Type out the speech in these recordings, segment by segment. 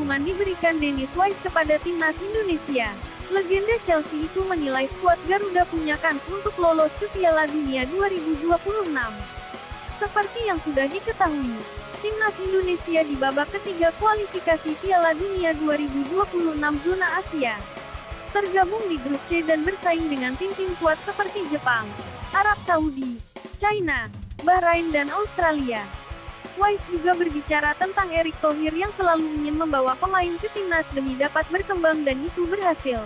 dukungan diberikan Dennis Wise kepada timnas Indonesia. Legenda Chelsea itu menilai skuad Garuda punya kans untuk lolos ke Piala Dunia 2026. Seperti yang sudah diketahui, timnas Indonesia di babak ketiga kualifikasi Piala Dunia 2026 zona Asia. Tergabung di grup C dan bersaing dengan tim-tim kuat seperti Jepang, Arab Saudi, China, Bahrain dan Australia. Wise juga berbicara tentang Erick Thohir yang selalu ingin membawa pemain ke timnas demi dapat berkembang dan itu berhasil.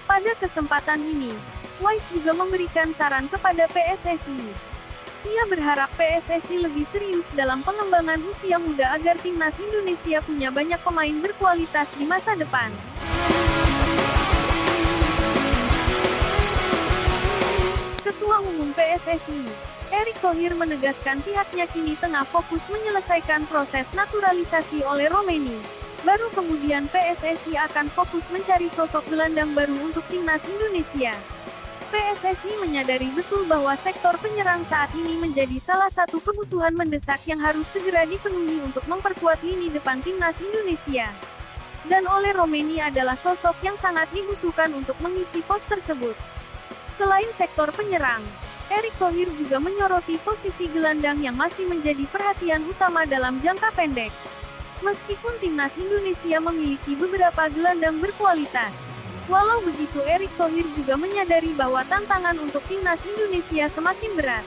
Pada kesempatan ini, Wise juga memberikan saran kepada PSSI. Ia berharap PSSI lebih serius dalam pengembangan usia muda agar timnas Indonesia punya banyak pemain berkualitas di masa depan. Ketua Umum PSSI, Erick Thohir menegaskan pihaknya kini tengah fokus menyelesaikan proses naturalisasi oleh Romeni. Baru kemudian PSSI akan fokus mencari sosok gelandang baru untuk timnas Indonesia. PSSI menyadari betul bahwa sektor penyerang saat ini menjadi salah satu kebutuhan mendesak yang harus segera dipenuhi untuk memperkuat lini depan timnas Indonesia. Dan oleh Romeni adalah sosok yang sangat dibutuhkan untuk mengisi pos tersebut. Selain sektor penyerang, Erick Thohir juga menyoroti posisi gelandang yang masih menjadi perhatian utama dalam jangka pendek. Meskipun timnas Indonesia memiliki beberapa gelandang berkualitas, walau begitu Erick Thohir juga menyadari bahwa tantangan untuk timnas Indonesia semakin berat.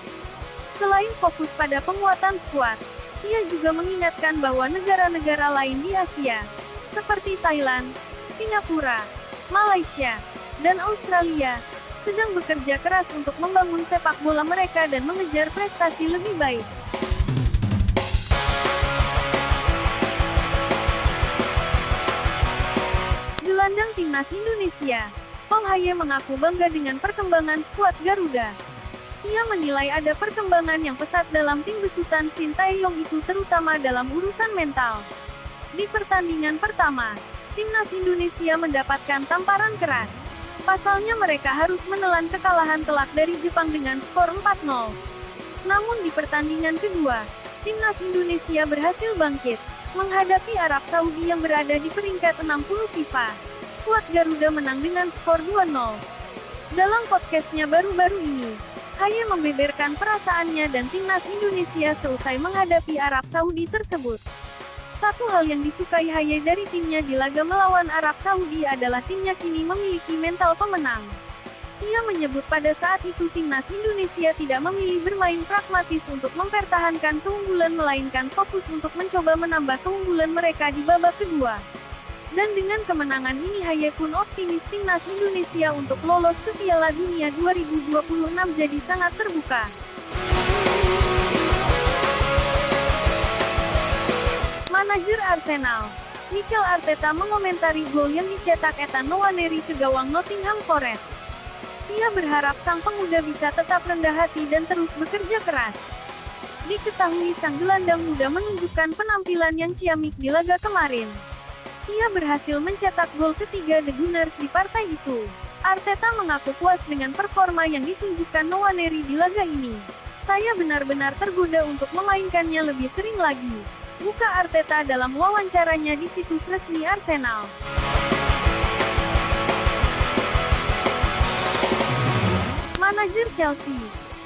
Selain fokus pada penguatan skuad, ia juga mengingatkan bahwa negara-negara lain di Asia, seperti Thailand, Singapura, Malaysia, dan Australia, sedang bekerja keras untuk membangun sepak bola mereka dan mengejar prestasi lebih baik. Gelandang timnas Indonesia, Tom Haye mengaku bangga dengan perkembangan skuad Garuda. Ia menilai ada perkembangan yang pesat dalam tim besutan Shin Tae-yong itu terutama dalam urusan mental. Di pertandingan pertama, timnas Indonesia mendapatkan tamparan keras. Pasalnya mereka harus menelan kekalahan telak dari Jepang dengan skor 4-0. Namun di pertandingan kedua, timnas Indonesia berhasil bangkit, menghadapi Arab Saudi yang berada di peringkat 60 FIFA. Skuad Garuda menang dengan skor 2-0. Dalam podcastnya baru-baru ini, Haye membeberkan perasaannya dan timnas Indonesia seusai menghadapi Arab Saudi tersebut. Satu hal yang disukai Haye dari timnya di laga melawan Arab Saudi adalah timnya kini memiliki mental pemenang. Ia menyebut pada saat itu timnas Indonesia tidak memilih bermain pragmatis untuk mempertahankan keunggulan melainkan fokus untuk mencoba menambah keunggulan mereka di babak kedua. Dan dengan kemenangan ini Haye pun optimis timnas Indonesia untuk lolos ke Piala Dunia 2026 jadi sangat terbuka. Manajer Arsenal, Mikel Arteta mengomentari gol yang dicetak Ethan Nwaneri ke gawang Nottingham Forest. Ia berharap sang pemuda bisa tetap rendah hati dan terus bekerja keras. Diketahui sang gelandang muda menunjukkan penampilan yang ciamik di laga kemarin. Ia berhasil mencetak gol ketiga The Gunners di partai itu. Arteta mengaku puas dengan performa yang ditunjukkan Nwaneri di laga ini. Saya benar-benar tergoda untuk memainkannya lebih sering lagi. Buka Arteta dalam wawancaranya di situs resmi Arsenal. Manajer Chelsea,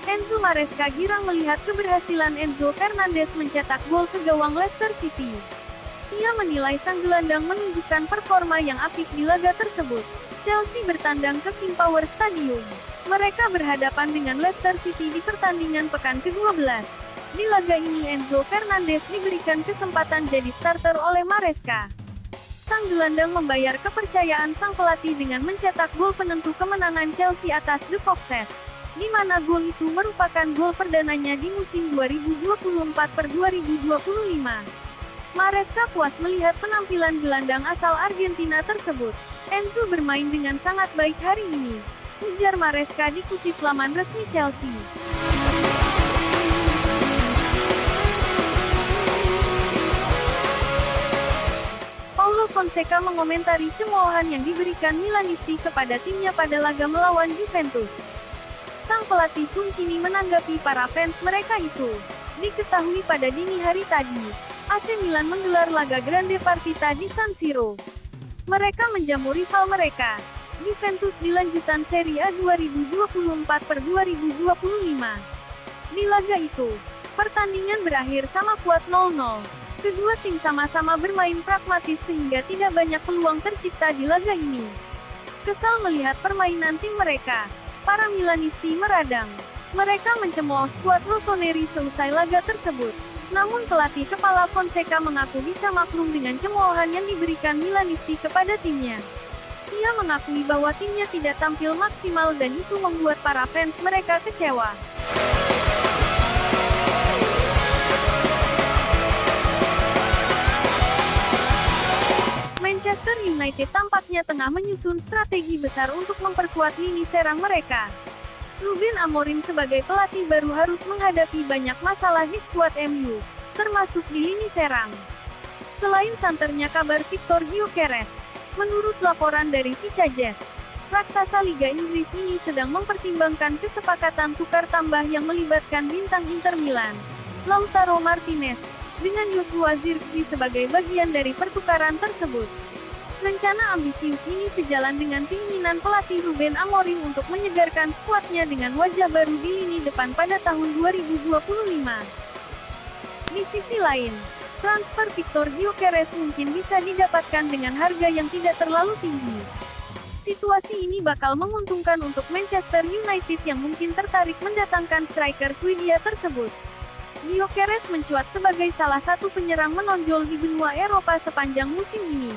Enzo Maresca girang melihat keberhasilan Enzo Fernandez mencetak gol ke gawang Leicester City. Ia menilai sang gelandang menunjukkan performa yang apik di laga tersebut. Chelsea bertandang ke King Power Stadium. Mereka berhadapan dengan Leicester City di pertandingan pekan ke-12. Di laga ini Enzo Fernandez diberikan kesempatan jadi starter oleh Maresca. Sang gelandang membayar kepercayaan sang pelatih dengan mencetak gol penentu kemenangan Chelsea atas The Foxes, di mana gol itu merupakan gol perdananya di musim 2024-2025. Maresca puas melihat penampilan gelandang asal Argentina tersebut. Enzo bermain dengan sangat baik hari ini, ujar Maresca dikutip laman resmi Chelsea. Paulo Fonseca mengomentari cemoohan yang diberikan Milanisti kepada timnya pada laga melawan Juventus. Sang pelatih pun kini menanggapi para fans mereka itu. Diketahui pada dini hari tadi, AC Milan menggelar laga Grande Partita di San Siro. Mereka menjamu rival mereka, Juventus di lanjutan Serie A 2024/2025. Di laga itu, pertandingan berakhir sama kuat 0-0. Kedua tim sama-sama bermain pragmatis sehingga tidak banyak peluang tercipta di laga ini. Kesal melihat permainan tim mereka, para Milanisti meradang. Mereka mencemooh skuad Rossoneri seusai laga tersebut. Namun pelatih kepala Fonseca mengaku bisa maklum dengan cemoohan yang diberikan Milanisti kepada timnya. Ia mengakui bahwa timnya tidak tampil maksimal dan itu membuat para fans mereka kecewa. Manchester United tampaknya tengah menyusun strategi besar untuk memperkuat lini serang mereka. Ruben Amorim sebagai pelatih baru harus menghadapi banyak masalah di skuad MU, termasuk di lini serang. Selain santernya kabar Victor Gyökeres, menurut laporan dari Picha Jazz, raksasa Liga Inggris ini sedang mempertimbangkan kesepakatan tukar tambah yang melibatkan bintang Inter Milan, Lautaro Martinez, dengan Joshua Zirkzee sebagai bagian dari pertukaran tersebut. Rencana ambisius ini sejalan dengan keinginan pelatih Ruben Amorim untuk menyegarkan skuadnya dengan wajah baru di lini depan pada tahun 2025. Di sisi lain, transfer Victor Gyökeres mungkin bisa didapatkan dengan harga yang tidak terlalu tinggi. Situasi ini bakal menguntungkan untuk Manchester United yang mungkin tertarik mendatangkan striker Swedia tersebut. Gyökeres mencuat sebagai salah satu penyerang menonjol di benua Eropa sepanjang musim ini.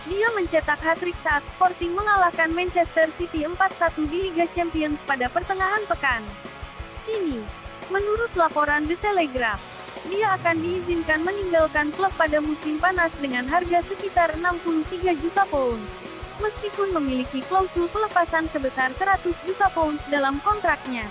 Dia mencetak hat-trick saat Sporting mengalahkan Manchester City 4-1 di Liga Champions pada pertengahan pekan. Kini, menurut laporan The Telegraph, dia akan diizinkan meninggalkan klub pada musim panas dengan harga sekitar 63 juta pounds, meskipun memiliki klausul pelepasan sebesar 100 juta pounds dalam kontraknya.